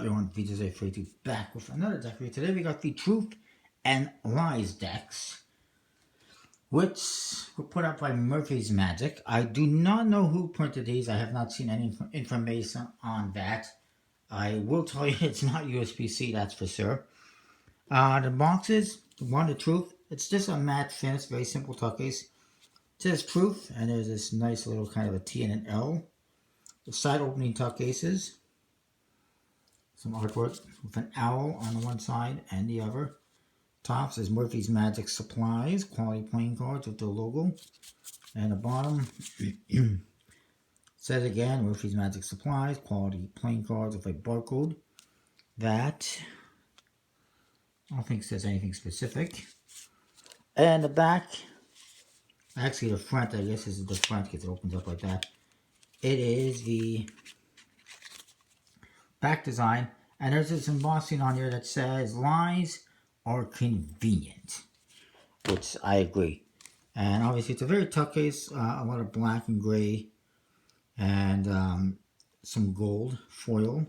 up, everyone? VJ32 back with another deck for you. Today we got the Truth and Lies decks, which were put out by Murphy's Magic. I do not know who printed these. I have not seen any information on that. I will tell you it's not USB-C, that's for sure. The boxes, one, the Truth. It's just a matte finish, very simple tuck case. It says Truth, and there's this nice little kind of a T and an L. The side opening tuck cases. Some artwork with an owl on one side and the other. Top says Murphy's Magic Supplies, quality playing cards with the logo. And the bottom says again, Murphy's Magic Supplies, quality playing cards with a barcode. That, I don't think it says anything specific. And the back, actually the front, I guess this is the front because it opens up like that. It is the back design, and there's this embossing on here that says lies are convenient, which I agree. And obviously it's a very tough case, a lot of black and gray and some gold foil.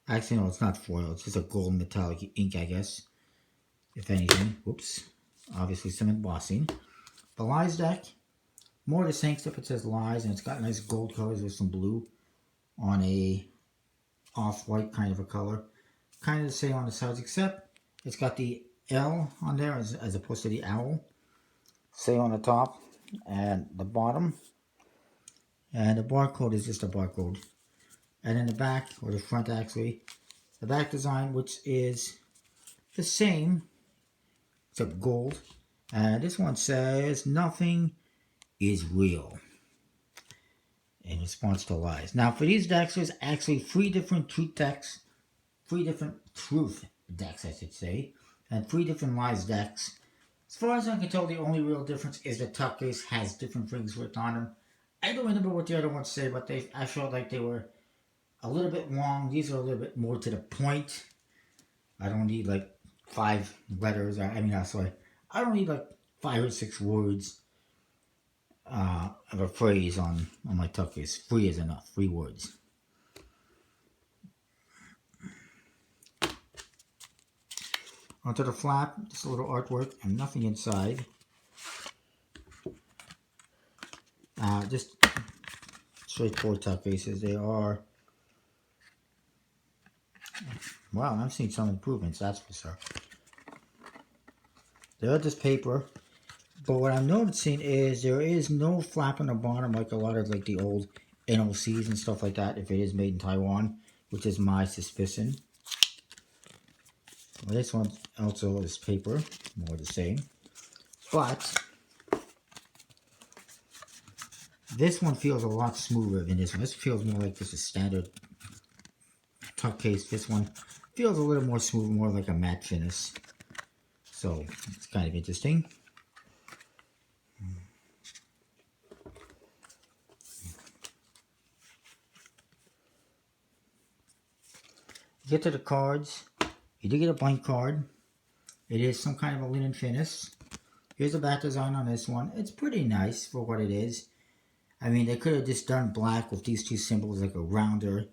Actually no, it's not foil, it's just a gold metallic ink, I guess, if anything. Whoops. Obviously some embossing. The Lies deck, more the same stuff. It says Lies, and it's got nice gold colors with some blue on a off-white kind of a color. Kind of the same on the sides, except it's got the L on there as opposed to the owl. Same on the top and the bottom. And the barcode is just a barcode. And in the back, or the front actually, the back design, which is the same, except gold. And this one says, nothing is real, in response to lies. Now, for these decks, there's actually 3 different truth decks, 3 different truth decks, I should say, and 3 different lies decks. As far as I can tell, the only real difference is the tuck case has different things written on them. I don't remember what the other ones say, but I felt like they were a little bit long. These are a little bit more to the point. I don't need like 5 letters. I don't need like 5 or 6 words of a phrase on my tuck case. 3 is enough. 3 words. Onto the flap, just a little artwork and nothing inside. Just straightforward tuck cases. They are, wow, I've seen some improvements, that's for sure. They're just paper. But what I'm noticing is there is no flap on the bottom like a lot of like the old NOCs and stuff like that, if it is made in Taiwan, which is my suspicion. Well, this one also is paper, more the same. But this one feels a lot smoother than this one. This feels more like just a standard tuck case. This one feels a little more smooth, more like a matte finish. So it's kind of interesting. Get to the cards. You do get a blank card. It is some kind of a linen finish. Here's the back design on this one. It's pretty nice for what it is. I mean, they could have just done black with these 2 symbols like a rounder,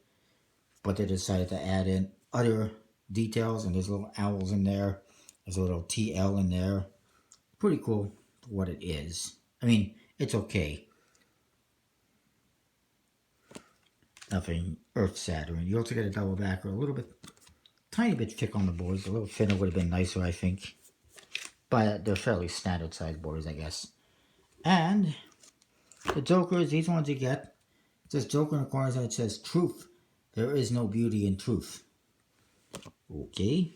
but they decided to add in other details, and there's little owls in there. There's a little TL in there. Pretty cool for what it is. I mean, it's okay. Nothing earth-shattering. You also get a double backer, a little bit, tiny bit thick on the boards. A little thinner would have been nicer, I think. But they're fairly standard size boards, I guess. And the jokers, these ones you get, it says Joker in the corners and it says Truth. There is no beauty in truth. Okay.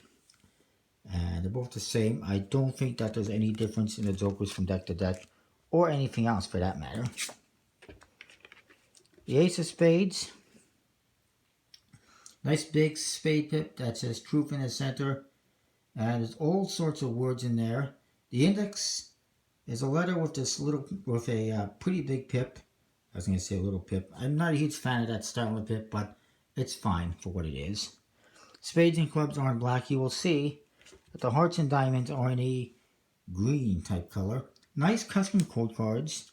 And they're both the same. I don't think that there's any difference in the jokers from deck to deck, or anything else for that matter. The Ace of Spades. Nice big spade pip that says Truth in the center. And there's all sorts of words in there. The index is a letter with this little, with a pretty big pip. I was going to say a little pip. I'm not a huge fan of that style of pip, but it's fine for what it is. Spades and clubs are in black. You will see that the hearts and diamonds are in a green type color. Nice custom code cards.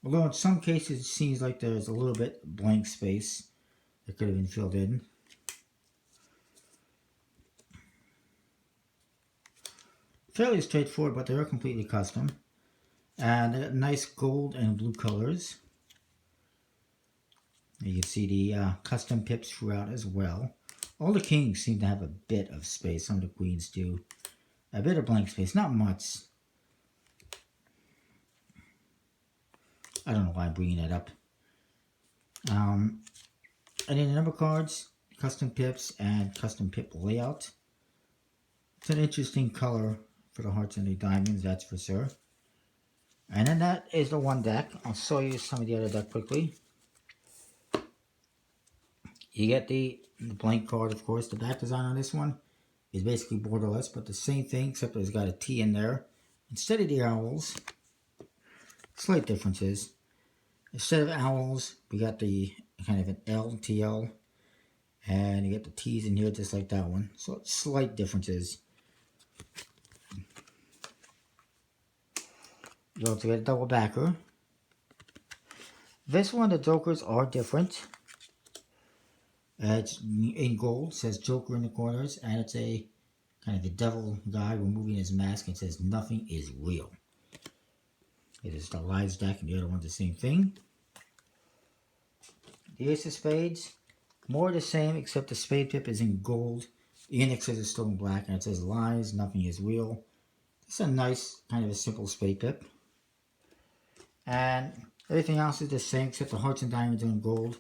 Although in some cases it seems like there's a little bit blank space that could have been filled in. fairly straightforward, but they are completely custom. And they got nice gold and blue colors. You can see the custom pips throughout as well. All the kings seem to have a bit of space. Some of the queens do. A bit of blank space, not much. I don't know why I'm bringing that up. And then the number cards, custom pips, and custom pip layout. It's an interesting color for the hearts and the diamonds, that's for sure. And then that is the one deck. I'll show you some of the other deck quickly. You get the blank card, of course. The back design on this one is basically borderless, but the same thing, except it's got a T in there. Instead of the owls, slight differences. Instead of owls, we got the kind of an LTL, and you get the T's in here just like that one. So slight differences. You also get a double backer. This one, the jokers are different. It's in gold, it says Joker in the corners, and it's a kind of a devil guy removing his mask and says nothing is real. It is the Lies deck, and the other one's the same thing. The Ace of Spades, more the same, except the spade pip is in gold. The index is still in black, and it says Lies, nothing is real. It's a nice, kind of a simple spade pip. And everything else is the same, except the hearts and diamonds are in gold.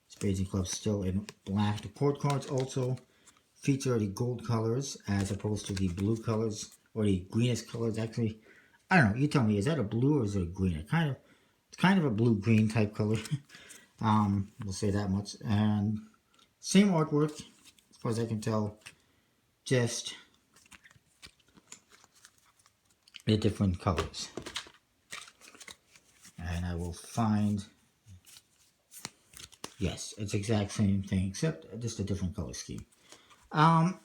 Spades and clubs still in black. The court cards also feature the gold colors as opposed to the blue colors, or the greenish colors actually. I don't know, you tell me, is that a blue or is it a green? It's kind of a blue-green type color. We'll say that much. And same artwork, as far as I can tell, just the different colors. And I will find, yes, it's the exact same thing, except just a different color scheme. As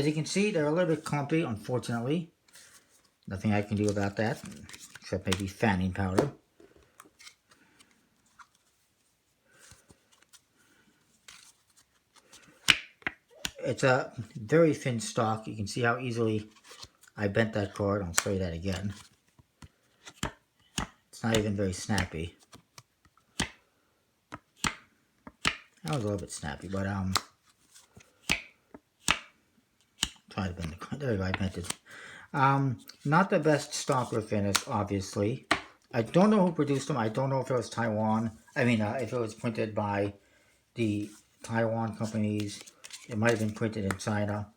you can see, they're a little bit clumpy, unfortunately. Nothing I can do about that, except maybe fanning powder. It's a very thin stock. You can see how easily I bent that card. I'll show you that again. It's not even very snappy. That was a little bit snappy, but try to bend the card. There we go, I bent it. Not the best stock or finish, obviously. I don't know who produced them. I don't know if it was Taiwan. I mean, if it was printed by the Taiwan companies. It might have been printed in China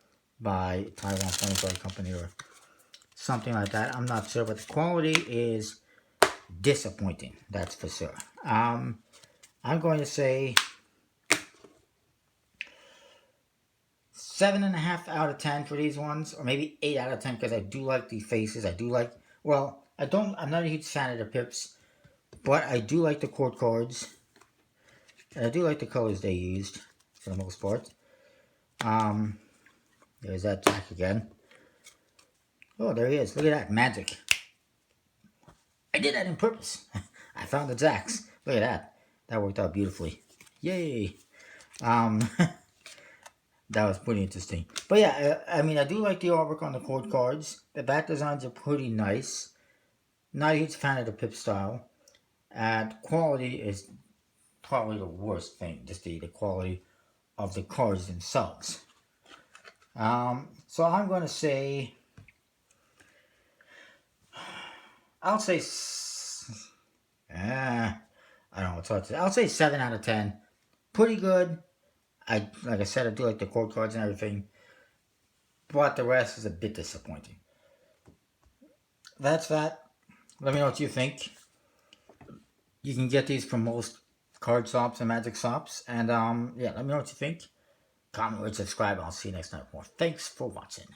by Taiwan Furniture Company or something like that. I'm not sure, but the quality is disappointing. That's for sure. I'm going to say 7.5 out of 10 for these ones, or maybe 8 out of 10 because I do like the faces. I do like, well, I'm not a huge fan of the pips, but I do like the court cards. And I do like the colors they used for the most part. There's that Jack again. Oh, there he is. Look at that. Magic. I did that on purpose. I found the Jacks. Look at that. That worked out beautifully. Yay. That was pretty interesting. But yeah, I mean, I do like the artwork on the court cards. The back designs are pretty nice. Not a huge fan of the pip style. And quality is probably the worst thing. Just the quality of the cards themselves. So I'm going to say, I'll say, I don't know what's hard to say. I'll say 7 out of 10. Pretty good. Like I said, I do like the court cards and everything. But the rest is a bit disappointing. That's that. Let me know what you think. You can get these from most card shops and magic shops. And yeah, let me know what you think. Comment, rate, subscribe. I'll see you next time. More. Thanks for watching.